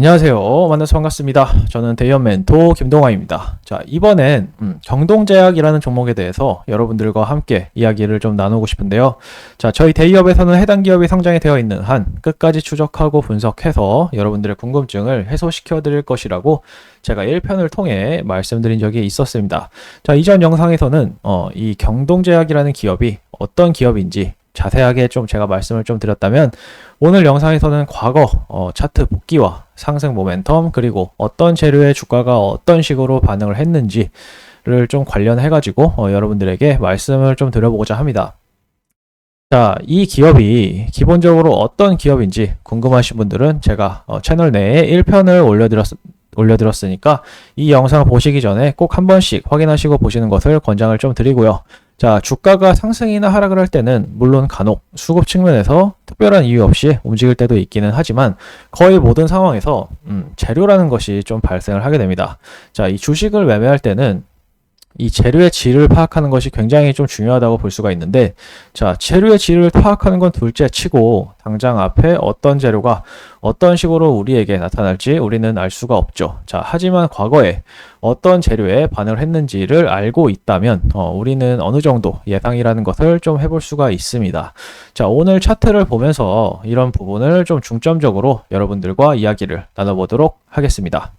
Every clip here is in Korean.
안녕하세요. 만나서 반갑습니다. 저는 대의원 멘토 김동환입니다. 자, 이번엔 경동제약이라는 종목에 대해서 여러분들과 함께 이야기를 좀 나누고 싶은데요. 자, 저희 대의업에서는 해당 기업이 상장이 되어 있는 한 끝까지 추적하고 분석해서 여러분들의 궁금증을 해소시켜 드릴 것이라고 제가 1편을 통해 말씀드린 적이 있었습니다. 자, 이전 영상에서는 이 경동제약이라는 기업이 어떤 기업인지 자세하게 좀 제가 말씀을 좀 드렸다면, 오늘 영상에서는 과거 차트 복귀와 상승 모멘텀, 그리고 어떤 재료의 주가가 어떤 식으로 반응을 했는지를 좀 관련해 가지고 여러분들에게 말씀을 좀 드려보고자 합니다. 자, 이 기업이 기본적으로 어떤 기업인지 궁금하신 분들은 제가 채널 내에 1편을 올려드렸으니까 이 영상을 보시기 전에 꼭 한 번씩 확인하시고 보시는 것을 권장을 좀 드리고요. 자, 주가가 상승이나 하락을 할 때는 물론 간혹 수급 측면에서 특별한 이유 없이 움직일 때도 있기는 하지만, 거의 모든 상황에서 재료라는 것이 좀 발생을 하게 됩니다. 자, 이 주식을 매매할 때는 이 재료의 질을 파악하는 것이 굉장히 좀 중요하다고 볼 수가 있는데, 자, 재료의 질을 파악하는 건 둘째 치고 당장 앞에 어떤 재료가 어떤 식으로 우리에게 나타날지 우리는 알 수가 없죠. 자, 하지만 과거에 어떤 재료에 반응을 했는지를 알고 있다면 우리는 어느 정도 예상이라는 것을 좀 해볼 수가 있습니다. 자, 오늘 차트를 보면서 이런 부분을 좀 중점적으로 여러분들과 이야기를 나눠보도록 하겠습니다.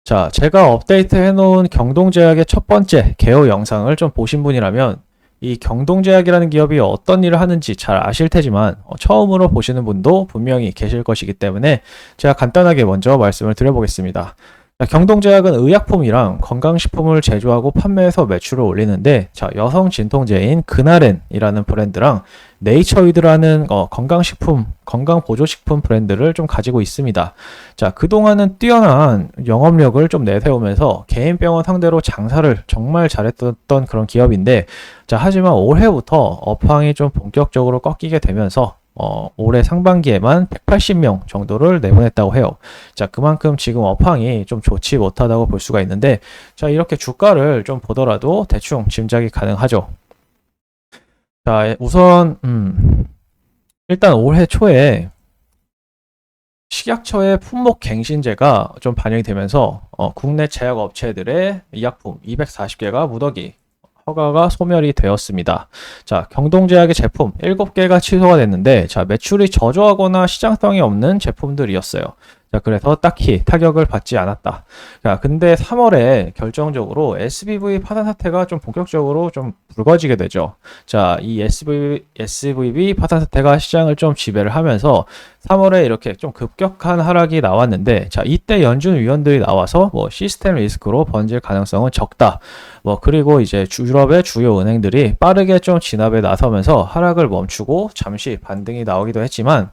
자, 제가 업데이트 해놓은 경동제약의 첫 번째 개요 영상을 좀 보신 분이라면 이 경동제약이라는 기업이 어떤 일을 하는지 잘 아실 테지만, 처음으로 보시는 분도 분명히 계실 것이기 때문에 제가 간단하게 먼저 말씀을 드려보겠습니다. 자, 경동제약은 의약품이랑 건강식품을 제조하고 판매해서 매출을 올리는데, 자, 여성 진통제인 그나렌이라는 브랜드랑 네이처위드라는 건강식품, 건강보조식품 브랜드를 좀 가지고 있습니다. 자, 그동안은 뛰어난 영업력을 좀 내세우면서 개인 병원 상대로 장사를 정말 잘했던 그런 기업인데, 자, 하지만 올해부터 업황이 좀 본격적으로 꺾이게 되면서 올해 상반기에만 180명 정도를 내보냈다고 해요. 자, 그만큼 지금 업황이 좀 좋지 못하다고 볼 수가 있는데, 자, 이렇게 주가를 좀 보더라도 대충 짐작이 가능하죠. 자, 우선 일단 올해 초에 식약처의 품목갱신제가 좀 반영이 되면서 국내 제약업체들의 의약품 240개가 무더기 허가가 소멸이 되었습니다. 자, 경동제약의 제품 7개가 취소가 됐는데, 자, 매출이 저조하거나 시장성이 없는 제품들이었어요. 자, 그래서 딱히 타격을 받지 않았다. 자, 근데 3월에 결정적으로 SBV 파산 사태가 좀 본격적으로 좀 불거지게 되죠. 자, 이 SVB 파산 사태가 시장을 좀 지배를 하면서 3월에 이렇게 좀 급격한 하락이 나왔는데, 자, 이때 연준 위원들이 나와서 시스템 리스크로 번질 가능성은 적다. 그리고 이제 유럽의 주요 은행들이 빠르게 좀 진압에 나서면서 하락을 멈추고 잠시 반등이 나오기도 했지만,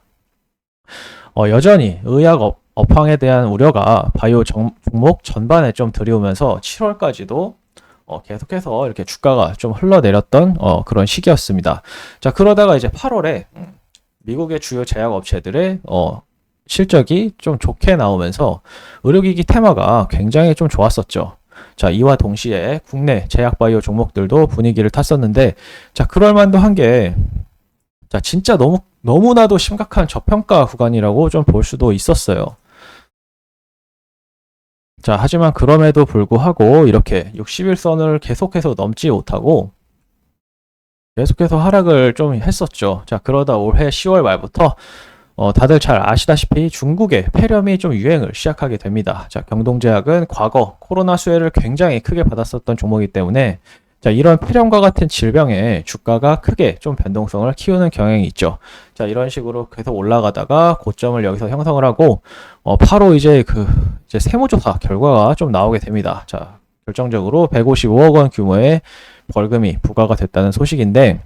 여전히 업황에 대한 우려가 바이오 종목 전반에 좀 들이오면서 7월까지도 계속해서 이렇게 주가가 좀 흘러내렸던 그런 시기였습니다. 자, 그러다가 이제 8월에 미국의 주요 제약업체들의 실적이 좀 좋게 나오면서 의료기기 테마가 굉장히 좀 좋았었죠. 자, 이와 동시에 국내 제약바이오 종목들도 분위기를 탔었는데, 자, 그럴만도 한 게, 자, 진짜 너무나도 심각한 저평가 구간이라고 좀 볼 수도 있었어요. 자, 하지만 그럼에도 불구하고 이렇게 60일선을 계속해서 넘지 못하고 계속해서 하락을 좀 했었죠. 자, 그러다 올해 10월 말부터 다들 잘 아시다시피 중국의 폐렴이 좀 유행을 시작하게 됩니다. 자, 경동제약은 과거 코로나 수혜를 굉장히 크게 받았었던 종목이기 때문에, 자, 이런 폐렴과 같은 질병의 주가가 크게 좀 변동성을 키우는 경향이 있죠. 자, 이런 식으로 계속 올라가다가 고점을 여기서 형성을 하고, 바로 이제 세무조사 결과가 좀 나오게 됩니다. 자, 결정적으로 155억 원 규모의 벌금이 부과가 됐다는 소식인데,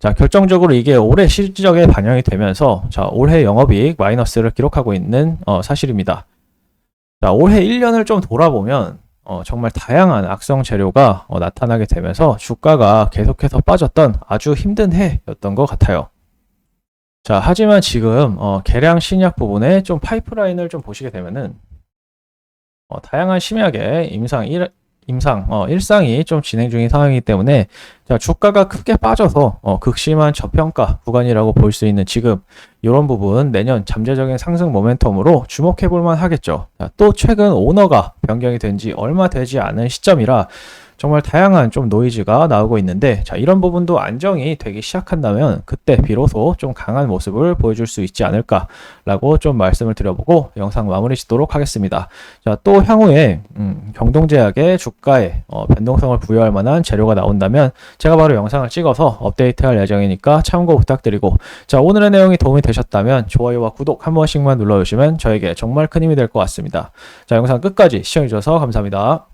자, 결정적으로 이게 올해 실적에 반영이 되면서, 자, 올해 영업이익 마이너스를 기록하고 있는 사실입니다. 자, 올해 1년을 좀 돌아보면 정말 다양한 악성 재료가 나타나게 되면서 주가가 계속해서 빠졌던 아주 힘든 해였던 것 같아요. 자, 하지만 지금 계량 신약 부분에 좀 파이프라인을 좀 보시게 되면은 다양한 심약의 임상 일상이 좀 진행 중인 상황이기 때문에 자, 주가가 크게 빠져서 극심한 저평가 구간이라고 볼 수 있는 지금 이런 부분 내년 잠재적인 상승 모멘텀으로 주목해 볼 만 하겠죠. 자, 또 최근 오너가 변경이 된 지 얼마 되지 않은 시점이라 정말 다양한 좀 노이즈가 나오고 있는데 자, 이런 부분도 안정이 되기 시작한다면 그때 비로소 좀 강한 모습을 보여줄 수 있지 않을까라고 좀 말씀을 드려보고 영상 마무리 짓도록 하겠습니다. 자, 또 향후에 경동제약의 주가에 변동성을 부여할 만한 재료가 나온다면 제가 바로 영상을 찍어서 업데이트할 예정이니까 참고 부탁드리고 자, 오늘의 내용이 도움이 되셨다면 좋아요와 구독 한 번씩만 눌러주시면 저에게 정말 큰 힘이 될 것 같습니다. 자, 영상 끝까지 시청해주셔서 감사합니다.